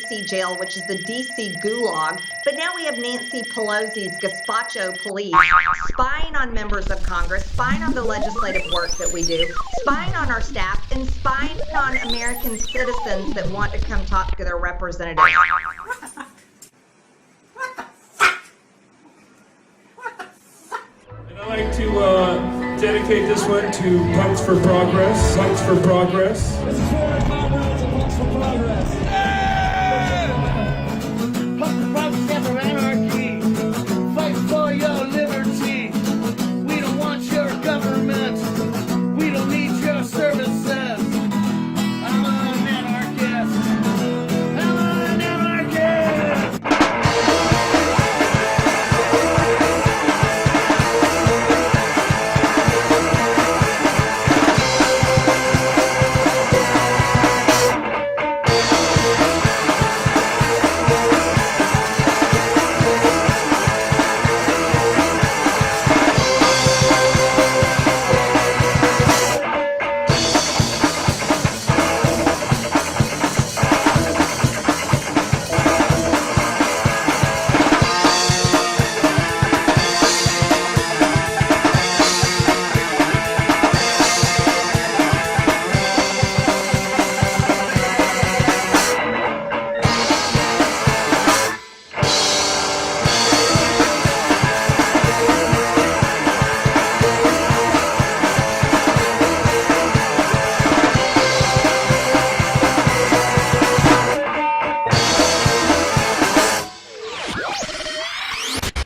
D.C. jail, which is the D.C. gulag, but now we have Nancy Pelosi's gazpacho police spying on members of Congress, spying on the legislative work that we do, spying on our staff, and spying on American citizens that want to come talk to their representatives. And I'd like to dedicate this one to Punks for Progress. Punks for Progress. This is for comrades and Punks for Progress. Yeah! Punks for Progress for anarchy. Fight for your liberty. We don't want your government. We don't need your services. I'm an anarchist. I'm an anarchist.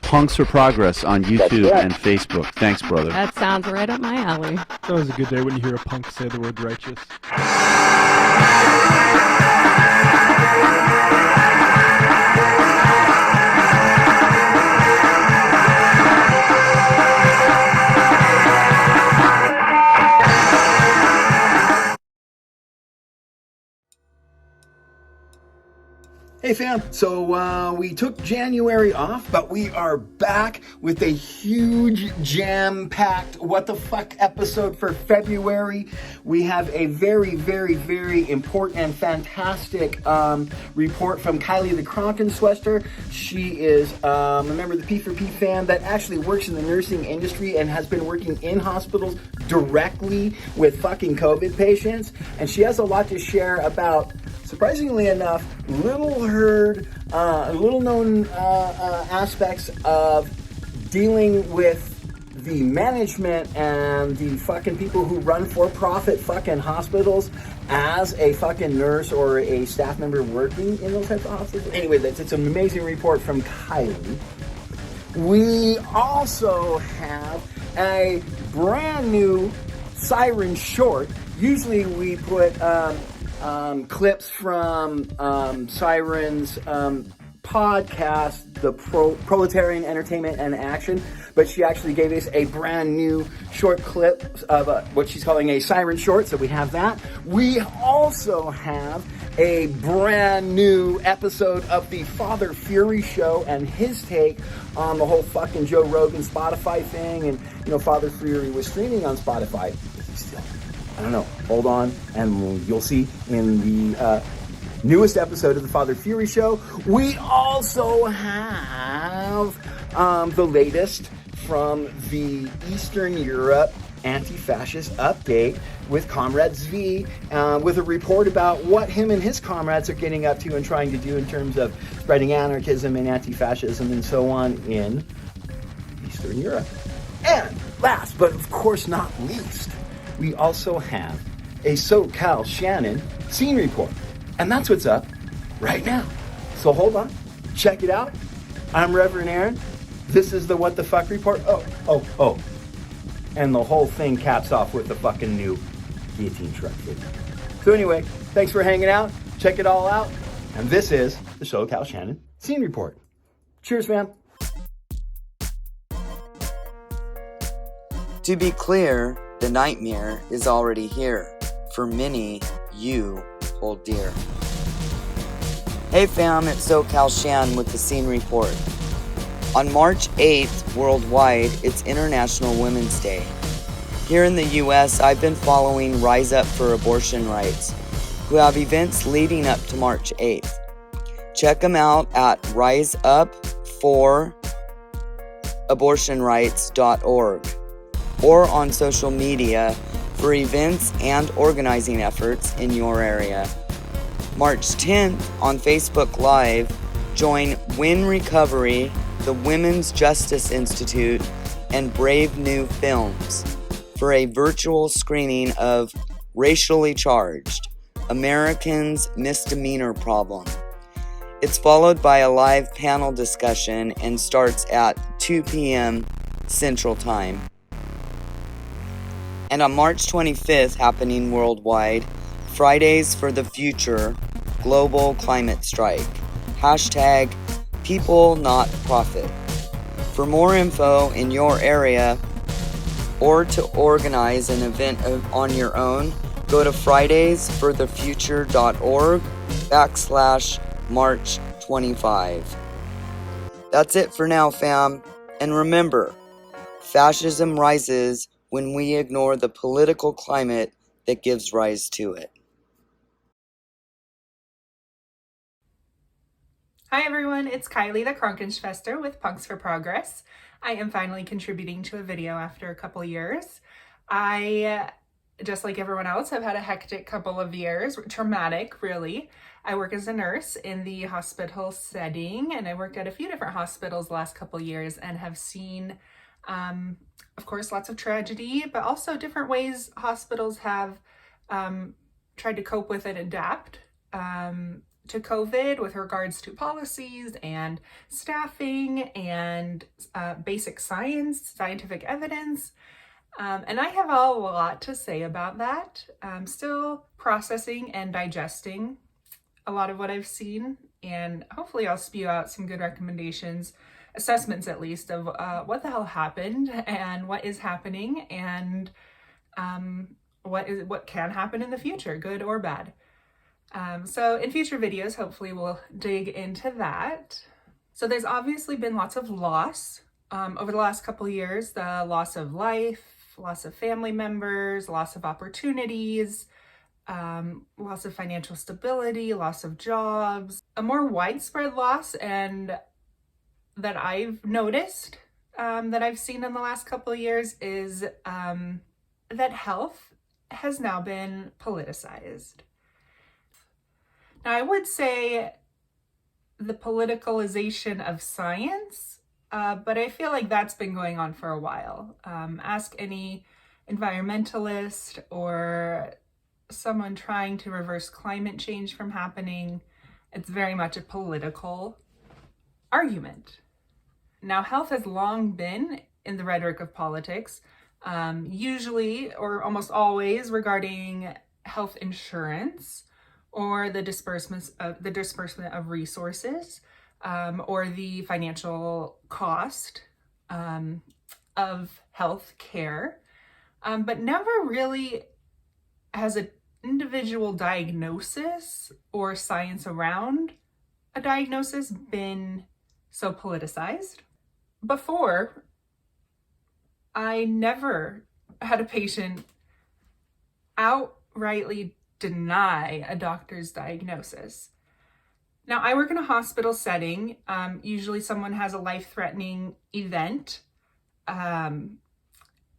Punks for Progress on YouTube and Facebook. Thanks, brother. That sounds right up my alley. It's always a good day when you hear a punk say the word righteous. Hey fam, so we took January off, but we are back with a huge jam-packed what the fuck episode for February. We have a very, very, very important and fantastic report from Kylie the Krankenschwester. She is a member of the P4P fam that actually works in the nursing industry and has been working in hospitals directly with fucking COVID patients. And she has a lot to share about, surprisingly enough, little known aspects of dealing with the management and the fucking people who run for-profit fucking hospitals as a fucking nurse or a staff member working in those types of hospitals. Anyway, it's an amazing report from Kylie. We also have a brand new Siren short. Usually we put clips from Siren's podcast, The Proletarian Entertainment and Action, but she actually gave us a brand new short clip of what she's calling a Siren short, so we have that. We also have a brand new episode of the Father Fury Show and his take on the whole fucking Joe Rogan Spotify thing, and, you know, Father Fury was streaming on Spotify. Is he still? I don't know. Hold on, and you'll see in the newest episode of the Father Fury Show. We also have the latest from the Eastern Europe anti-fascist update with Comrade Zvi, with a report about what him and his comrades are getting up to and trying to do in terms of spreading anarchism and anti-fascism and so on in Eastern Europe. And last, but of course not least, we also have a SoCal Shanon Scene Report. And that's what's up right now. So hold on, check it out. I'm Reverend Aaron. This is the What the Fuck Report. Oh. And the whole thing caps off with the fucking new Guillotine Truck video. So anyway, thanks for hanging out. Check it all out. And this is the SoCal Shanon Scene Report. Cheers, fam. To be clear, the nightmare is already here. For many, you hold dear. Hey fam, it's SoCal Shan with the Scene Report. On March 8th, worldwide, it's International Women's Day. Here in the US, I've been following Rise Up for Abortion Rights, who have events leading up to March 8th. Check them out at riseup4abortionrights.org or on social media for events and organizing efforts in your area. March 10th on Facebook Live, join Win Recovery, the Women's Justice Institute, and Brave New Films for a virtual screening of Racially Charged, Americans' Misdemeanor Problem. It's followed by a live panel discussion and starts at 2 p.m. Central Time. And on March 25th, happening worldwide, Fridays for the Future Global Climate Strike. Hashtag People Not Profit. For more info in your area or to organize an event on your own, go to fridaysforthefuture.org/March 25. That's it for now, fam. And remember, fascism rises when we ignore the political climate that gives rise to it. Hi everyone, it's Kylie the Krankenschwester with Punks for Progress. I am finally contributing to a video after a couple years. I, just like everyone else, have had a hectic couple of years, traumatic really. I work as a nurse in the hospital setting, and I worked at a few different hospitals the last couple years and have seen, of course, lots of tragedy, but also different ways hospitals have tried to cope with and adapt to COVID with regards to policies and staffing and basic science, scientific evidence. And I have a lot to say about that. I'm still processing and digesting a lot of what I've seen, and hopefully I'll spew out some good recommendations, assessments at least, of what the hell happened and what is happening and what can happen in the future, good or bad. So in future videos, hopefully we'll dig into that. So there's obviously been lots of loss over the last couple of years, the loss of life, loss of family members, loss of opportunities, loss of financial stability, loss of jobs. A more widespread loss and that I've noticed, that I've seen in the last couple of years is that health has now been politicized. Now, I would say the politicalization of science, but I feel like that's been going on for a while. Ask any environmentalist or someone trying to reverse climate change from happening. It's very much a political argument. Now, health has long been in the rhetoric of politics, usually or almost always regarding health insurance, or the disbursement of resources, or the financial cost of health care, but never really has an individual diagnosis or science around a diagnosis been so politicized. Before, I never had a patient outrightly deny a doctor's diagnosis. Now, I work in a hospital setting. Usually someone has a life-threatening event.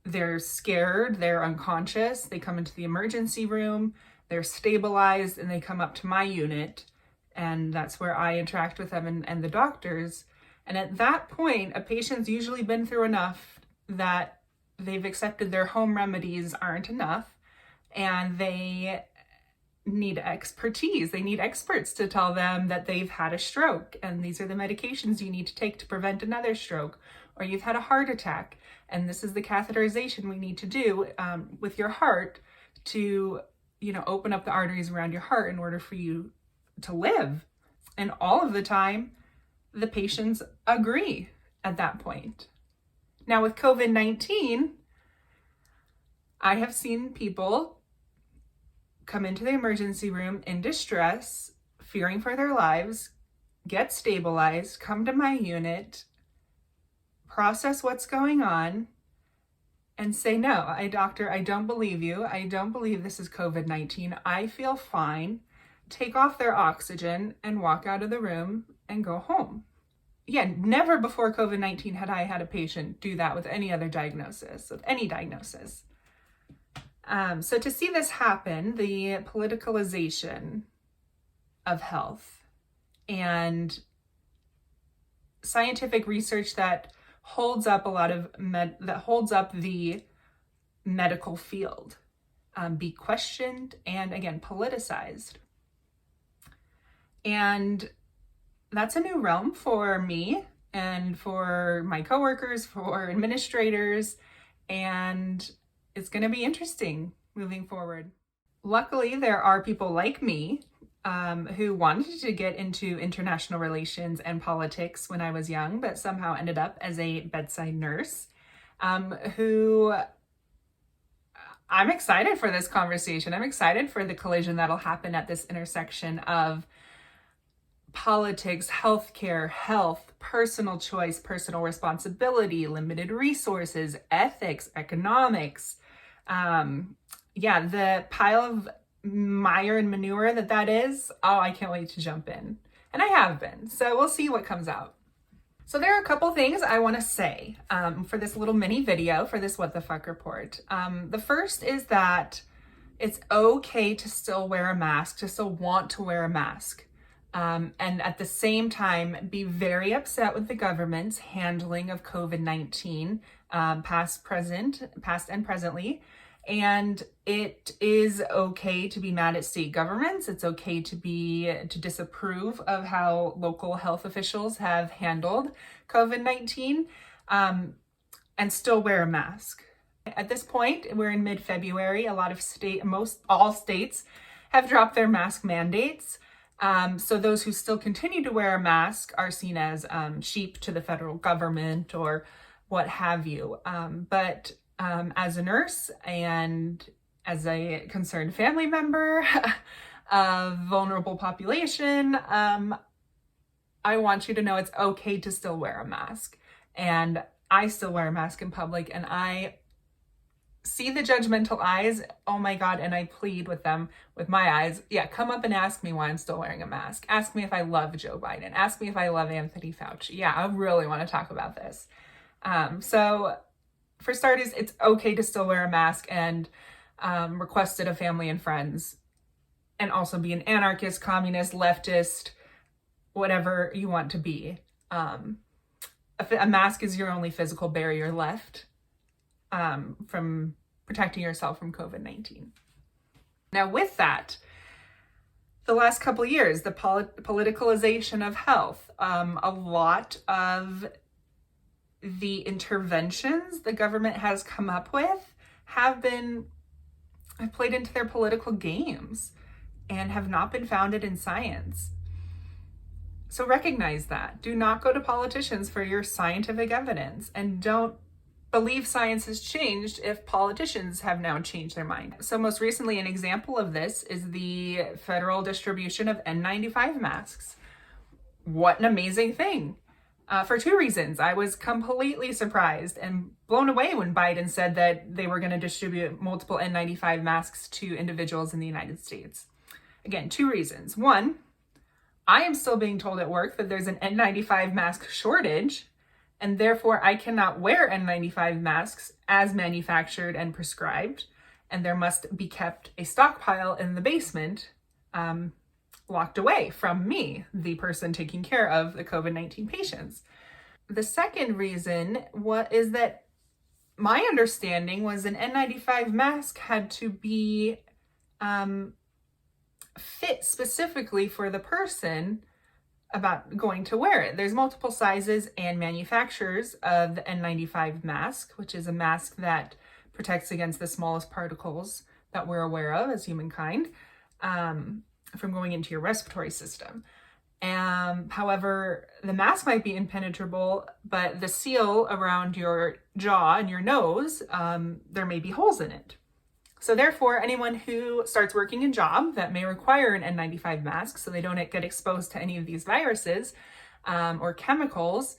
They're scared, they're unconscious, they come into the emergency room, they're stabilized, and they come up to my unit, and that's where I interact with them and the doctors. And at that point, a patient's usually been through enough that they've accepted their home remedies aren't enough, and they need expertise. They need experts to tell them that they've had a stroke and these are the medications you need to take to prevent another stroke, or you've had a heart attack and this is the catheterization we need to do with your heart to, open up the arteries around your heart in order for you to live. And all of the time, the patients agree at that point. Now with COVID-19, I have seen people come into the emergency room in distress, fearing for their lives, get stabilized, come to my unit, process what's going on, and say, no, doctor, I don't believe you. I don't believe this is COVID-19. I feel fine. take off their oxygen and walk out of the room and go home. Yeah, never before COVID-19 had I had a patient do that with any other diagnosis, with any diagnosis. So to see this happen, the politicalization of health and scientific research that holds up a lot of the medical field be questioned and, again, politicized. And that's a new realm for me and for my coworkers, for administrators, and it's going to be interesting moving forward. Luckily, there are people like me who wanted to get into international relations and politics when I was young, but somehow ended up as a bedside nurse, who I'm excited for this conversation. I'm excited for the collision that'll happen at this intersection of politics, healthcare, health, personal choice, personal responsibility, limited resources, ethics, economics. The pile of mire and manure that is, I can't wait to jump in. And I have been, so we'll see what comes out. So there are a couple things I want to say for this little mini video, for this What the Fuck report. The first is that it's okay to still wear a mask, to still want to wear a mask. And at the same time, be very upset with the government's handling of COVID-19, past and presently. And it is okay to be mad at state governments. It's okay to disapprove of how local health officials have handled COVID-19, and still wear a mask. At this point, we're in mid-February. All states have dropped their mask mandates. So those who still continue to wear a mask are seen as sheep to the federal government or what have you. But as a nurse and as a concerned family member of vulnerable population, I want you to know it's okay to still wear a mask. And I still wear a mask in public, and I see the judgmental eyes, oh my God, and I plead with them with my eyes. Yeah, come up and ask me why I'm still wearing a mask. Ask me if I love Joe Biden. Ask me if I love Anthony Fauci. Yeah, I really want to talk about this. So for starters, it's okay to still wear a mask and request it of family and friends, and also be an anarchist, communist, leftist, whatever you want to be. A mask is your only physical barrier left from protecting yourself from COVID-19. Now, with that, the last couple of years, the politicalization of health, a lot of the interventions the government has come up with have played into their political games and have not been founded in science. So recognize that. Do not go to politicians for your scientific evidence, and don't believe science has changed if politicians have now changed their mind. So most recently, an example of this is the federal distribution of N95 masks. What an amazing thing. For two reasons. I was completely surprised and blown away when Biden said that they were going to distribute multiple N95 masks to individuals in the United States. Again, two reasons. One, I am still being told at work that there's an N95 mask shortage, and therefore I cannot wear N95 masks as manufactured and prescribed, and there must be kept a stockpile in the basement, locked away from me, the person taking care of the COVID-19 patients. The second reason is that my understanding was an N95 mask had to be fit specifically for the person about going to wear it. There's multiple sizes and manufacturers of the N95 mask, which is a mask that protects against the smallest particles that we're aware of as humankind, from going into your respiratory system. However, the mask might be impenetrable, but the seal around your jaw and your nose, there may be holes in it. So therefore, anyone who starts working a job that may require an N95 mask so they don't get exposed to any of these viruses or chemicals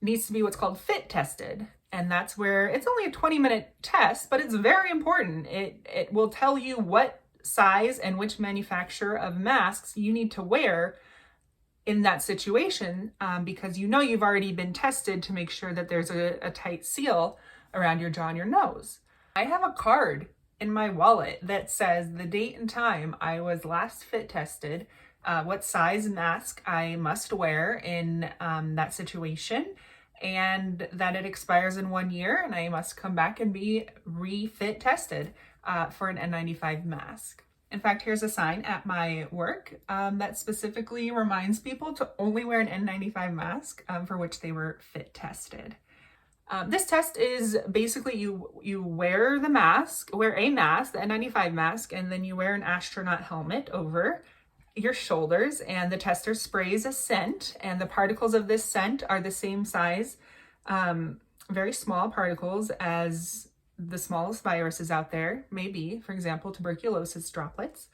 needs to be what's called fit tested. And that's where it's only a 20-minute test, but it's very important. It will tell you what size and which manufacturer of masks you need to wear in that situation, because you know you've already been tested to make sure that there's a tight seal around your jaw and your nose. I have a card in my wallet that says the date and time I was last fit tested, what size mask I must wear in that situation, and that it expires in 1 year and I must come back and be refit tested for an N95 mask. In fact, here's a sign at my work that specifically reminds people to only wear an N95 mask for which they were fit tested. This test is basically you wear a mask, the N95 mask, and then you wear an astronaut helmet over your shoulders, and the tester sprays a scent, and the particles of this scent are the same size, very small particles as the smallest viruses out there may be, for example, tuberculosis droplets.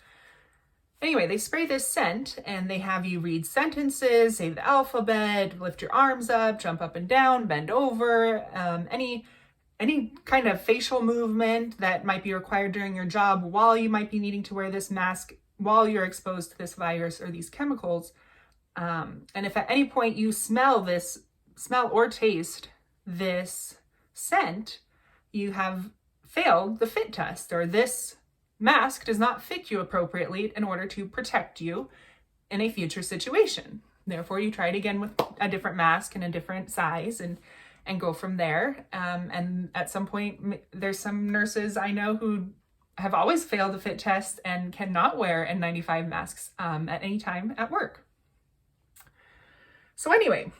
Anyway, they spray this scent and they have you read sentences, say the alphabet, lift your arms up, jump up and down, bend over, any kind of facial movement that might be required during your job while you might be needing to wear this mask while you're exposed to this virus or these chemicals. And if at any point you smell or taste this scent, you have failed the fit test, or this mask does not fit you appropriately in order to protect you in a future situation. Therefore, you try it again with a different mask and a different size and go from there. And at some point, there's some nurses I know who have always failed the fit test and cannot wear N95 masks at any time at work. So anyway,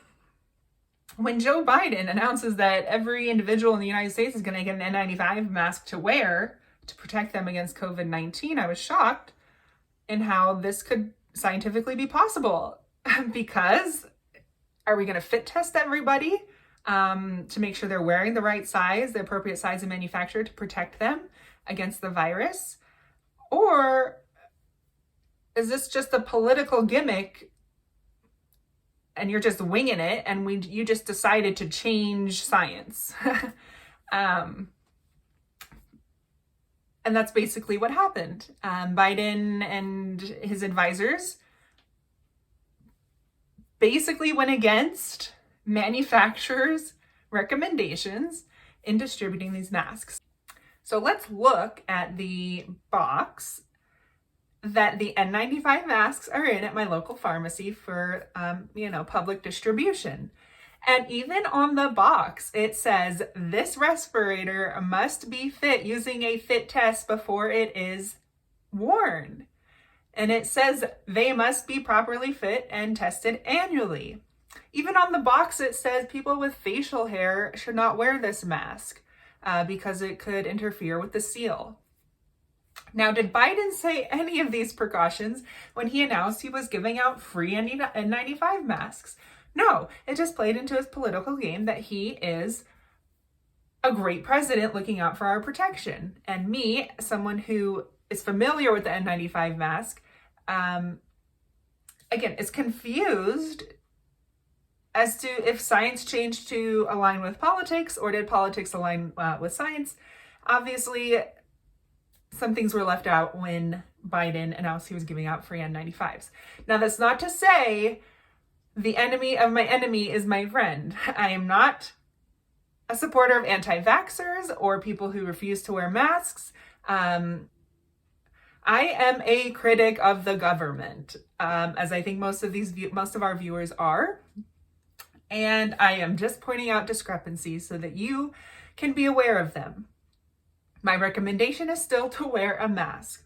when Joe Biden announces that every individual in the United States is going to get an N95 mask to wear to protect them against COVID-19, I was shocked in how this could scientifically be possible. Because are we going to fit test everybody to make sure they're wearing the right size, the appropriate size and manufacturer to protect them against the virus? Or is this just a political gimmick and you're just winging it, and you just decided to change science? And that's basically what happened. Biden and his advisors basically went against manufacturers' recommendations in distributing these masks. So let's look at the box that the N95 masks are in at my local pharmacy for, public distribution. And even on the box, it says this respirator must be fit using a fit test before it is worn. And it says they must be properly fit and tested annually. Even on the box, it says people with facial hair should not wear this mask because it could interfere with the seal. Now, did Biden say any of these precautions when he announced he was giving out free N95 masks? No, it just played into his political game that he is a great president looking out for our protection. And me, someone who is familiar with the N95 mask, again, is confused as to if science changed to align with politics or did politics align with science. Obviously, some things were left out when Biden announced he was giving out free N95s. Now, that's not to say the enemy of my enemy is my friend. I am not a supporter of anti-vaxxers or people who refuse to wear masks. I am a critic of the government, as I think most of our viewers are. And I am just pointing out discrepancies so that you can be aware of them. My recommendation is still to wear a mask.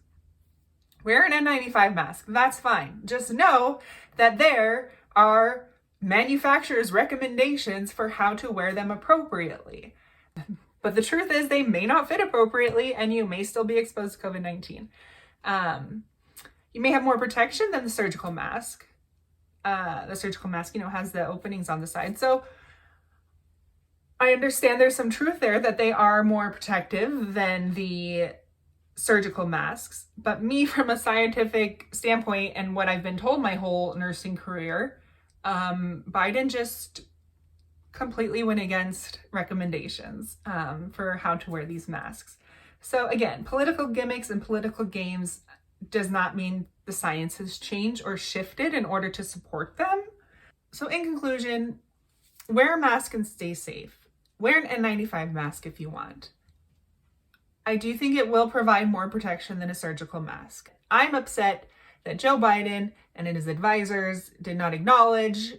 Wear an N95 mask, that's fine. Just know that there are manufacturers' recommendations for how to wear them appropriately. But the truth is they may not fit appropriately and you may still be exposed to COVID-19. You may have more protection than the surgical mask. The surgical mask, has the openings on the side. So I understand there's some truth there that they are more protective than the surgical masks. But me, from a scientific standpoint and what I've been told my whole nursing career, Biden just completely went against recommendations for how to wear these masks. So again, political gimmicks and political games does not mean the science has changed or shifted in order to support them. So in conclusion, wear a mask and stay safe. Wear an N95 mask if you want. I do think it will provide more protection than a surgical mask. I'm upset that Joe Biden and his advisors did not acknowledge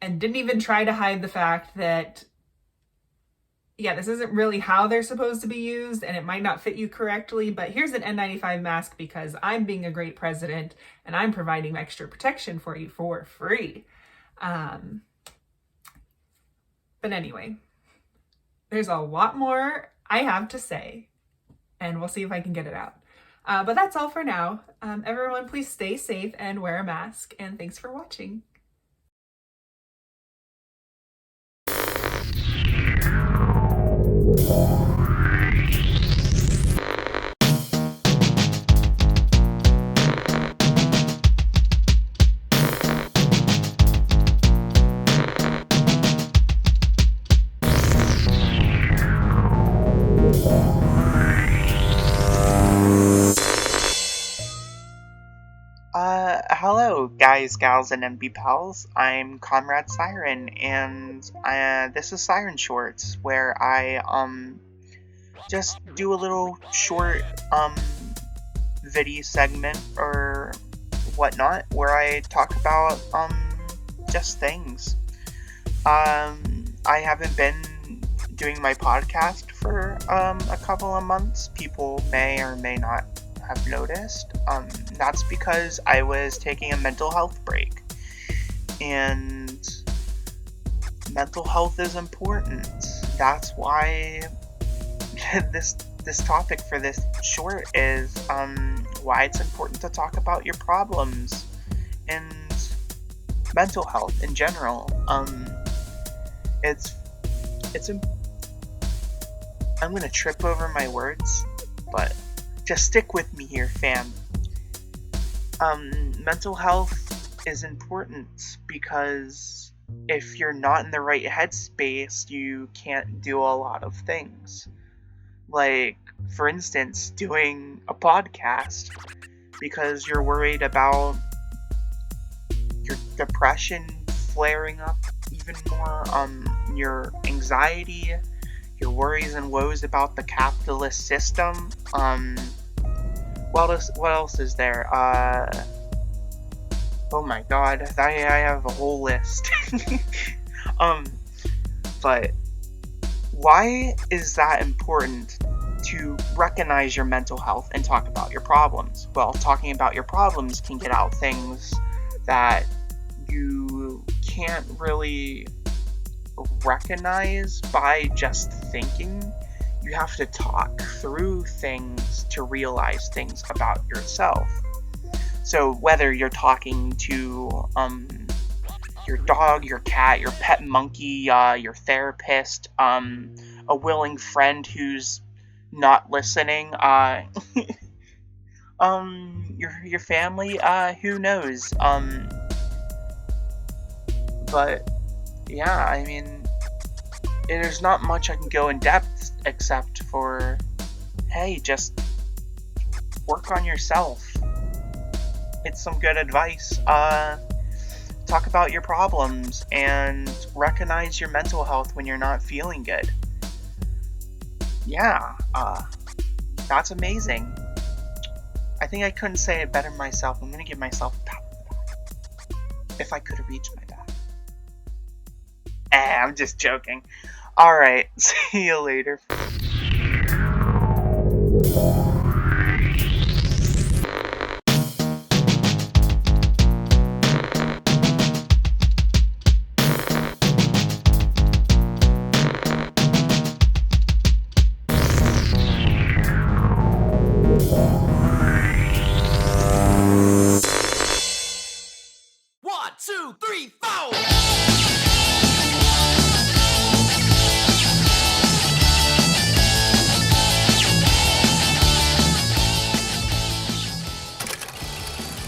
and didn't even try to hide the fact that, yeah, this isn't really how they're supposed to be used and it might not fit you correctly, but here's an N95 mask because I'm being a great president and I'm providing extra protection for you for free. But anyway, there's a lot more I have to say, and we'll see if I can get it out. But that's all for now. Everyone, please stay safe and wear a mask, and thanks for watching. Hello, guys, gals, and NB pals. I'm Comrade Siren, and this is Siren Shorts, where I just do a little short video segment or whatnot, where I talk about just things. I haven't been doing my podcast for a couple of months. People may or may not have noticed. That's because I was taking a mental health break, and mental health is important. That's why this topic for this short is why it's important to talk about your problems and mental health in general. I'm gonna trip over my words, but just stick with me here, fam. Mental health is important because if you're not in the right headspace, you can't do a lot of things. Like, for instance, doing a podcast because you're worried about your depression flaring up even more, your anxiety, your worries and woes about the capitalist system. What else is there? Oh my god, I have a whole list. But why is that important to recognize your mental health and talk about your problems? Well, talking about your problems can get out things that you can't really recognize by just thinking. You have to talk through things to realize things about yourself. So whether you're talking to your dog, your cat, your pet monkey, your therapist, a willing friend who's not listening, your family, who knows? But yeah, I mean, there's not much I can go in depth except for, hey, just work on yourself. It's some good advice. Talk about your problems and recognize your mental health when you're not feeling good. Yeah, that's amazing. I think I couldn't say it better myself. I'm gonna give myself a pat on the back. If I could have reached my back. I'm just joking. Alright, see you later.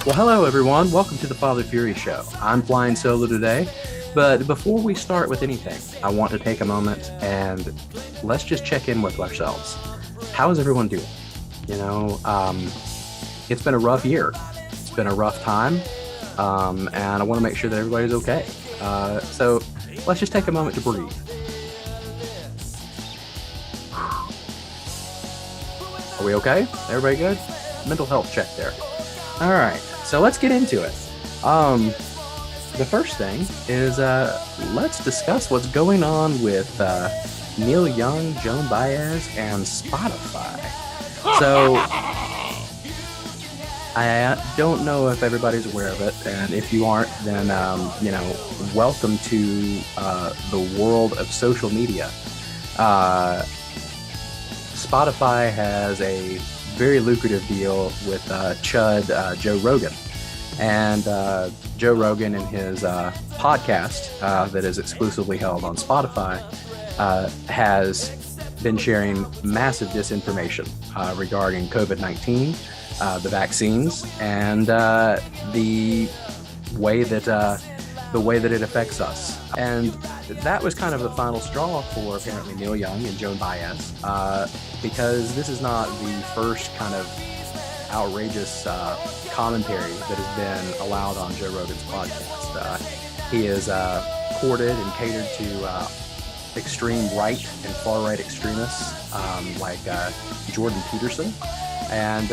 Well, hello everyone. Welcome to the Father Fury Show. I'm flying solo today. But before we start with anything, I want to take a moment and let's just check in with ourselves. How is everyone doing? You know, it's been a rough year. It's been a rough time, and I want to make sure that everybody's okay. So let's just take a moment to breathe. Are we okay? Everybody good? Mental health check there. All right, so let's get into it. The first thing is let's discuss what's going on with Neil Young, Joan Baez, and Spotify. So I don't know if everybody's aware of it, and if you aren't, then you know, welcome to the world of social media. Spotify has a very lucrative deal with Chud Joe Rogan. And Joe Rogan in his podcast that is exclusively held on Spotify has been sharing massive disinformation regarding COVID-19, the vaccines, and the way that it affects us. And that was kind of the final straw for apparently Neil Young and Joan Baez, because this is not the first kind of outrageous commentary that has been allowed on Joe Rogan's podcast. He is courted and catered to extreme right and far right extremists like Jordan Peterson, and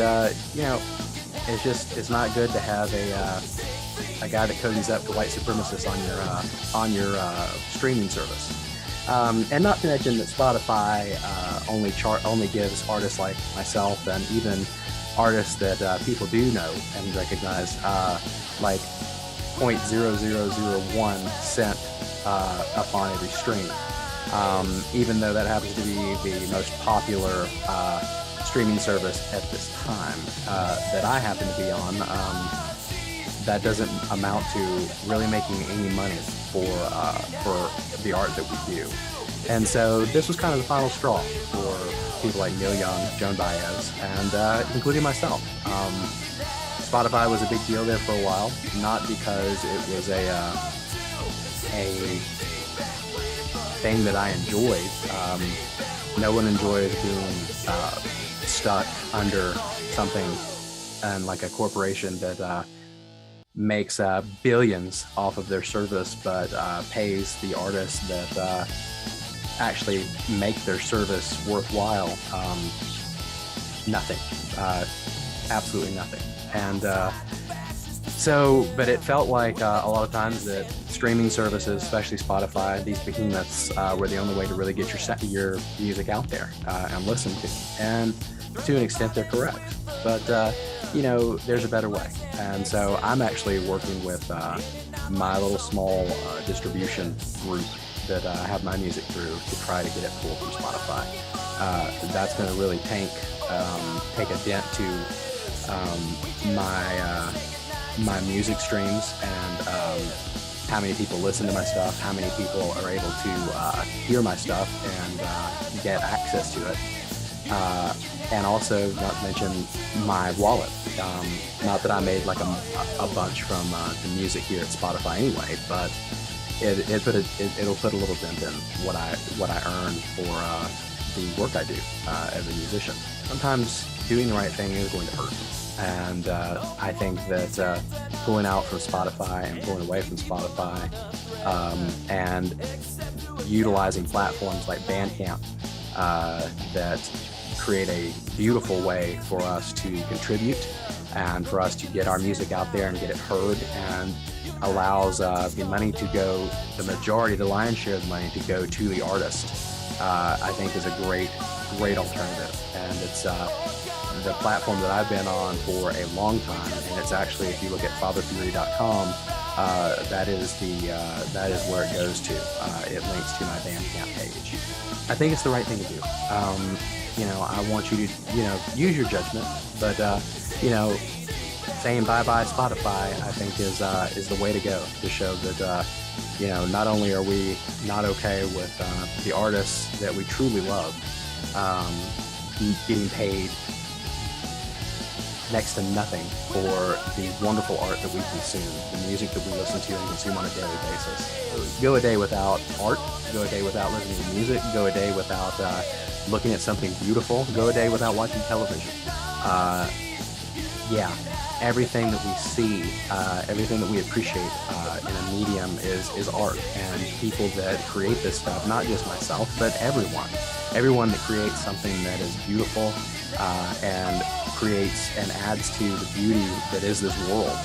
you know, it's not good to have a guy that cozies up to white supremacists on your streaming service. And not to mention that Spotify only gives artists like myself and even artists that people do know and recognize like 0.0001 cent upon every stream. Even though that happens to be the most popular streaming service at this time that I happen to be on, that doesn't amount to really making any money for the art that we do. And so this was kind of the final straw for people like Neil Young, Joan Baez, and including myself. Spotify was a big deal there for a while, not because it was a thing that I enjoyed. No one enjoys being stuck under something and like a corporation that makes billions off of their service, but pays the artists that actually make their service worthwhile nothing, absolutely nothing. And but it felt like a lot of times that streaming services, especially Spotify, these behemoths were the only way to really get your music out there and listened to. And to an extent, they're correct. But you know, there's a better way. And so I'm actually working with my little small distribution group that I have my music through to try to get it pulled from Spotify. That's going to really take a dent to my music streams and how many people listen to my stuff, how many people are able to hear my stuff and get access to it. And also, not to mention my wallet. Not that I made like a bunch from the music here at Spotify anyway, but it'll put a little dent in what I earn for the work I do as a musician. Sometimes doing the right thing is going to hurt, and I think that pulling out from Spotify and pulling away from Spotify and utilizing platforms like Bandcamp that create a beautiful way for us to contribute and for us to get our music out there and get it heard, and allows the money to go, the majority, the lion's share of the money to go to the artist, I think is a great alternative. And it's the platform that I've been on for a long time, and it's actually, if you look at fatherfury.com, that is where it goes to. It links to my Bandcamp page. I think it's the right thing to do. You know, I want you to, you know, use your judgment, but you know, saying bye-bye Spotify, I think is the way to go, to show that you know, not only are we not okay with the artists that we truly love getting paid next to nothing for the wonderful art that we consume, the music that we listen to and consume on a daily basis. Go a day without art, go a day without listening to music, go a day without looking at something beautiful, go a day without watching television. Yeah, everything that we see, everything that we appreciate in a medium is art, and people that create this stuff, not just myself, but everyone that creates something that is beautiful and creates and adds to the beauty that is this world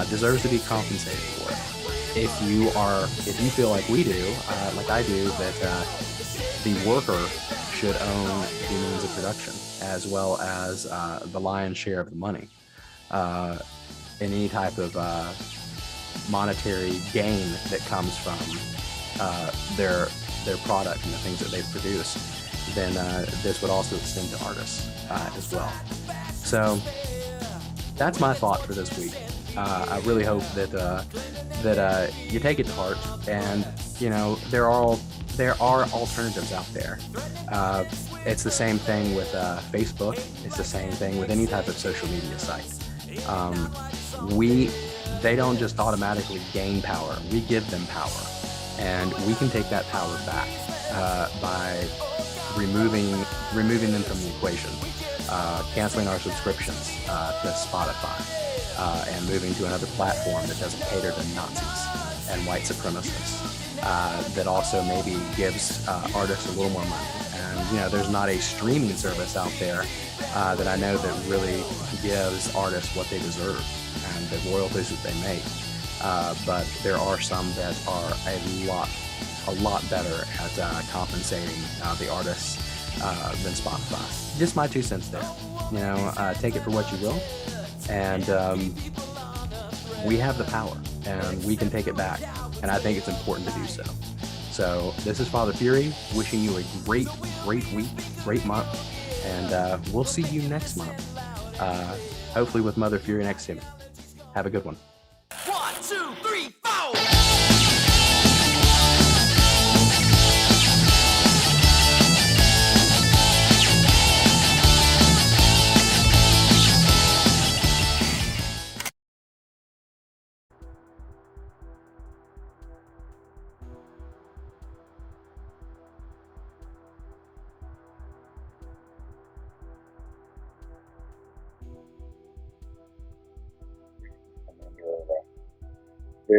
deserves to be compensated for it. If you feel like we do, like I do, that the worker should own the means of production as well as the lion's share of the money in any type of monetary gain that comes from their product and the things that they've produced, then this would also extend to artists as well. So that's my thought for this week. I really hope that you take it to heart, and there are alternatives out there. It's the same thing with Facebook. It's the same thing with any type of social media site. They don't just automatically gain power. We give them power, and we can take that power back by removing them from the equation, canceling our subscriptions to Spotify, and moving to another platform that doesn't cater to Nazis and white supremacists, that also maybe gives artists a little more money. And there's not a streaming service out there that I know that really gives artists what they deserve and the royalties that they make. But there are some that are a lot better at compensating the artists than Spotify. Just my 2 cents there. Take it for what you will, and we have the power, and we can take it back, and I think it's important to do so. So this is Father Fury, wishing you a great week, great month, and we'll see you next month, hopefully with Mother Fury next to me. Have a good one. 1, 2, 3, 4.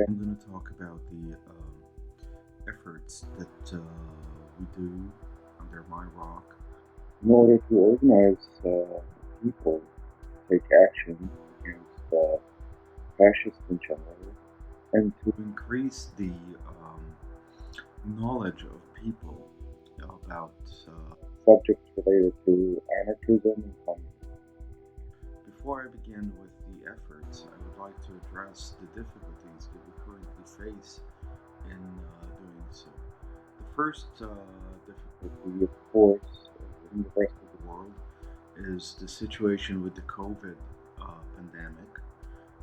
I'm going to talk about the efforts that we do under my rock in order to organize people to take action against fascists in general, and to increase the knowledge of people about subjects related to anarchism and communism. Before I begin with the efforts, I would like to address the difficulties that we currently face in doing so. The first difficulty, of course, in the rest of the world is the situation with the COVID pandemic,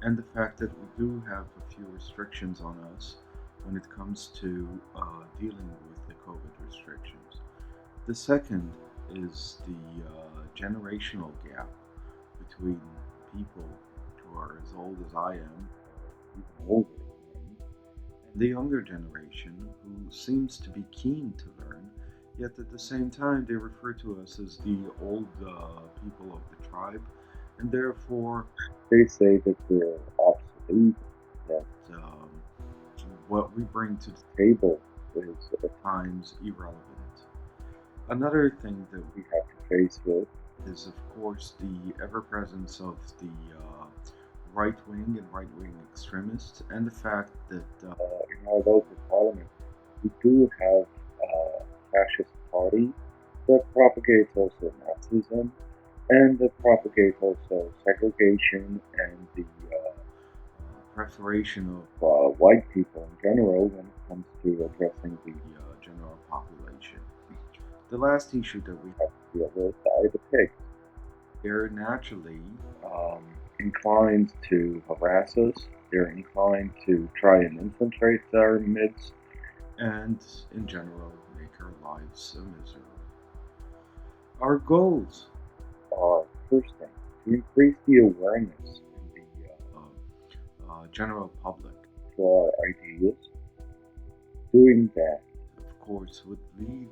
and the fact that we do have a few restrictions on us when it comes to dealing with the COVID restrictions. The second is the generational gap between people who are as old as I am, even older than me, and the younger generation who seems to be keen to learn, yet at the same time they refer to us as the old people of the tribe, and therefore they say that we're obsolete, that what we bring to the table is at times irrelevant. Another thing that we have to face with is, of course, the ever-presence of the right-wing and right-wing extremists, and the fact that in our local parliament we do have a fascist party that propagates also Nazism, and that propagates also segregation and the preferation of white people in general when it comes to addressing the general population. The last issue that we have to deal with are the pigs. They're naturally inclined to harass us, they're inclined to try and infiltrate our midst, and in general make our lives a misery. Our goals are, first thing, to increase the awareness in the general public for our ideas. Doing that, of course, would lead,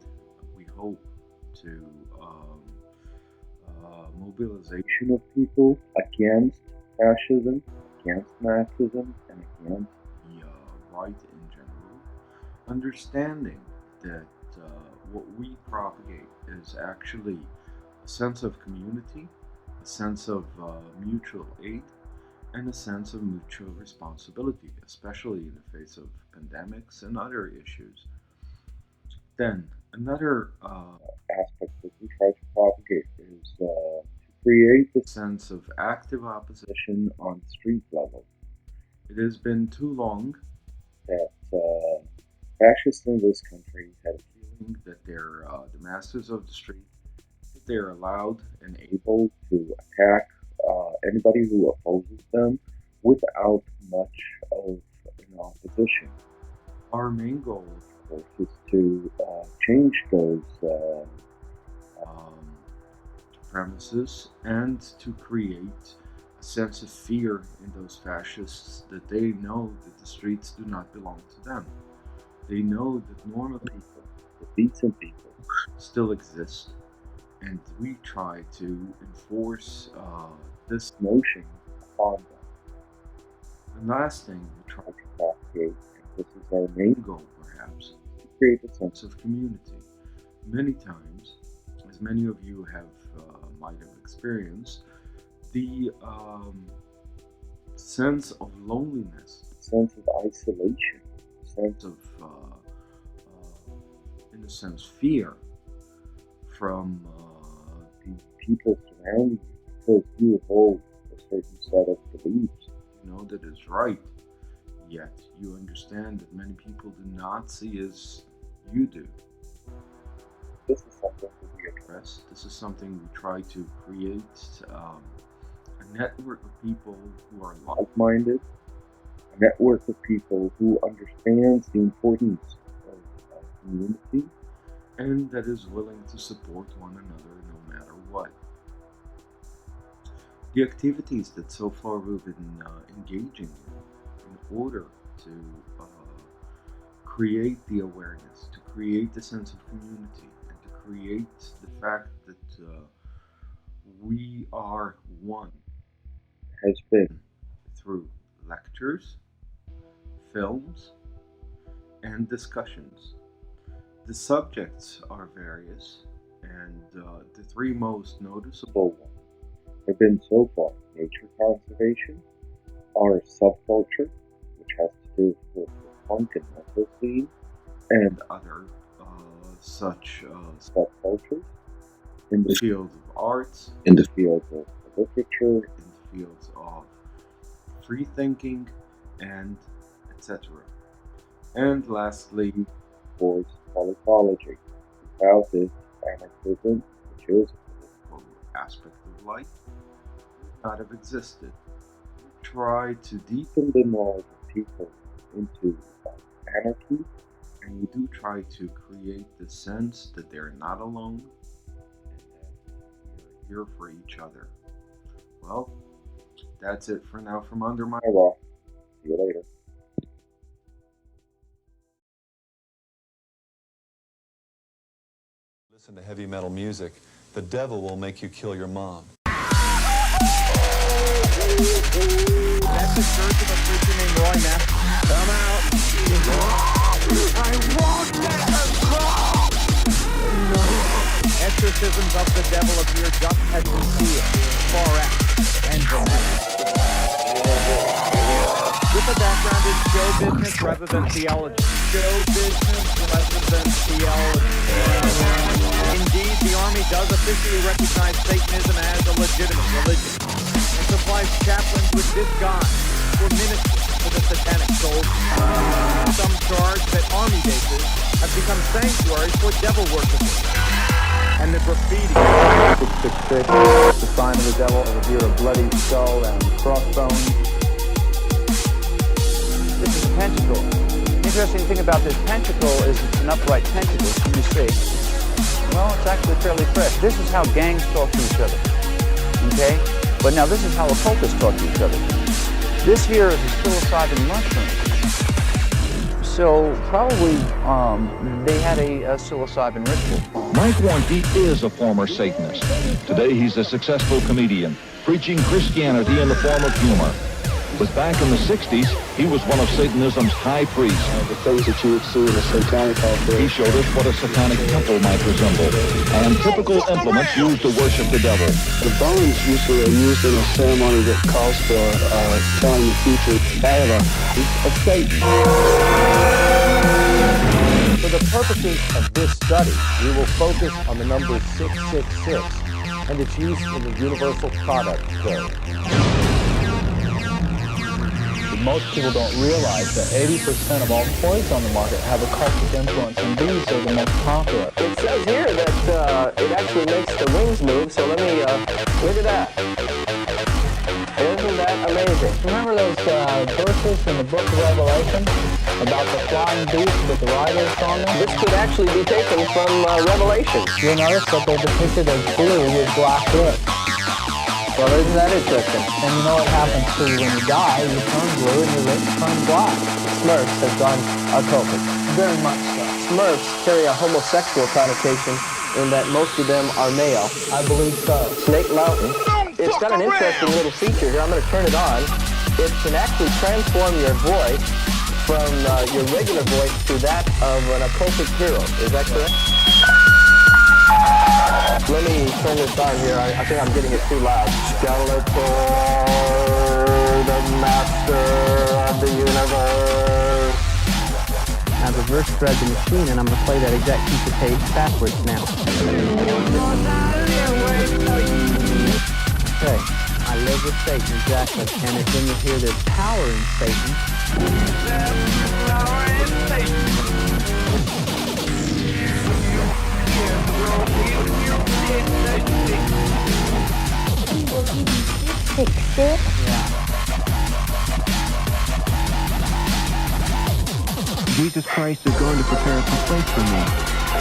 we hope, to mobilization of people against fascism, against Nazism, and against the right in general. Understanding that what we propagate is actually a sense of community, a sense of mutual aid, and a sense of mutual responsibility, especially in the face of pandemics and other issues. Then, another aspect that we try to propagate is to create a sense of active opposition on street level. It has been too long that fascists in this country have a feeling that they're the masters of the street, that they're allowed and able to attack anybody who opposes them without much of an opposition. Our main goal, of course, is to change those premises and to create a sense of fear in those fascists that they know that the streets do not belong to them. They know that normal people, the decent people, still exist, and we try to enforce this notion upon them. The last thing we try to propagate, and this is our main goal perhaps, is to create a sense of community. Many times, as many of you have might have experienced, the sense of loneliness, sense of isolation, sense of, in a sense, fear from the people surrounding you, because you hold a certain set of beliefs. You know that is right, yet you understand that many people do not see as you do. This is something that we address. This is something we try to create a network of people who are like-minded, a network of people who understands the importance of community, and that is willing to support one another no matter what. The activities that so far we've been engaging in order to create the awareness, to create the sense of community, and to create the fact that we are one, has been through lectures, films, and discussions. The subjects are various, and the three most noticeable ones have been so far nature conservation, our subculture, which has to do with the punk and metal scene, and other such subcultures in the field of arts, in the field of literature, in the fields of free thinking, and etc. And lastly, of course, politology. Without this, anarchism, which is a political aspect of life, would not have existed. We try to deepen the knowledge of people into anarchy, and we do try to create the sense that they're not alone and that we're here for each other. Well, that's it for now from under my rock. See you later. Listen to heavy metal music. The devil will make you kill your mom. That's the church of a preacher named Roy Mack. Come out. I won't let her go. No. Exorcisms of the devil appear just as sincere, far out, and dramatic. With a background in show business rather than theology. Show business rather than theology. Indeed, the Army does officially recognize Satanism as a legitimate religion and supplies chaplains with disguise for ministry for the satanic soldiers. Some charge that Army bases have become sanctuaries for devil worshippers. And the graffiti. 666, the sign of the devil, over here a bloody skull and crossbones. This is a pentacle. The interesting thing about this pentacle is it's an upright pentacle. Can you see? Well, it's actually fairly fresh. This is how gangs talk to each other. Okay? But now this is how occultists talk to each other. This here is a psilocybin mushroom. So probably they had a psilocybin ritual. Mike Warnke is a former Satanist. Today he's a successful comedian, preaching Christianity in the form of humor. But back in the 60s, he was one of Satanism's high priests. The things that you would see in a satanic altar. He showed us what a satanic temple might resemble, and typical implements used to worship the devil. The bones usually are used in a ceremony that calls for telling the future of Satan. For the purposes of this study, we will focus on the number 666 and its use in the Universal Product Code. Most people don't realize that 80% of all toys on the market have a cultic influence, and these are the most popular. It says here that it actually makes the wings move, so let me, look at that. Isn't that amazing? Remember those verses in the book of Revelation about the flying beast with the riders on them? This could actually be taken from Revelation. You'll notice that they're depicted as blue with black lips. Well, isn't that interesting? And you know what happens to you when you die? You turn blue and your lips turn black. Smurfs have gone occultic. Very much so. Smurfs carry a homosexual connotation in that most of them are male. I believe so. Snake Mountain. It's got an interesting little feature here. I'm going to turn it on. It can actually transform your voice from your regular voice to that of an occultic hero. Is that correct? Let me turn this on here. I think I'm getting it too loud. Skeletor, the master of the universe. I've reverse thread the machine, and I'm going to play that exact piece of page backwards now. Okay, I live with Satan, exactly. And if then you hear there's power in Satan. Jesus Christ is going to prepare a place for me.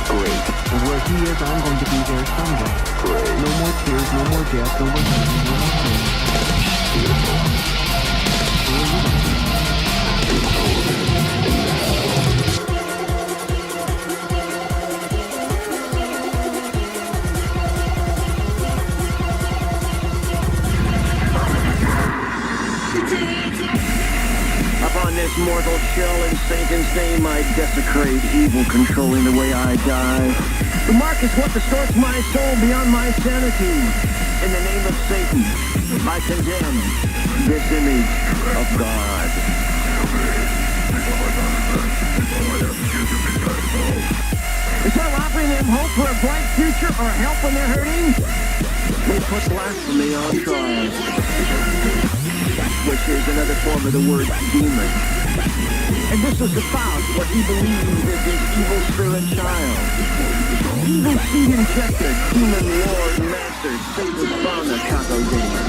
Great. And where he is, I'm going to be there someday. Great. No more tears, no more death, no more pain, no more pain. Upon this mortal shell in Satan's name, I desecrate evil, controlling the way I die. The mark is what distorts my soul beyond my sanity. In the name of Satan, I condemn this image of God. Instead of offering them hope for a bright future or help when they're hurting, they put blasphemy on trial, which is another form of the word demon. And this is about what he believes is his evil spirit child. Evil seed injected, human lord master, Satan's fauna taco demon.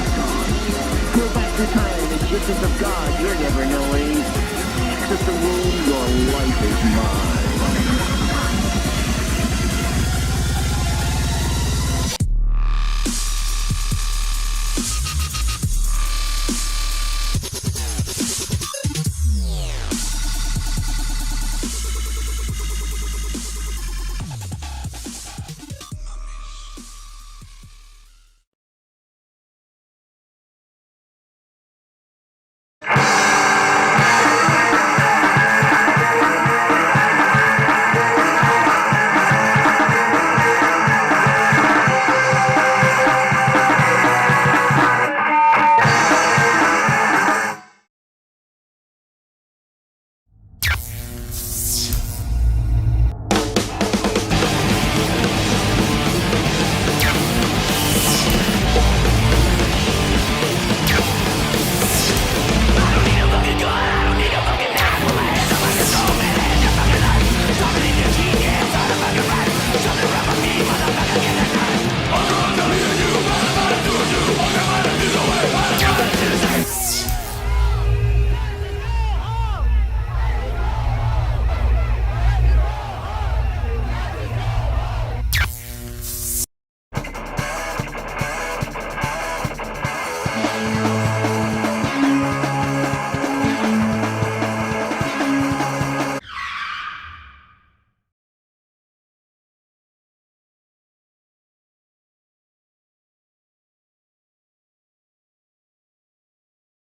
Go back to time, existence of God, you're never knowing. Sister Rule, your life is mine.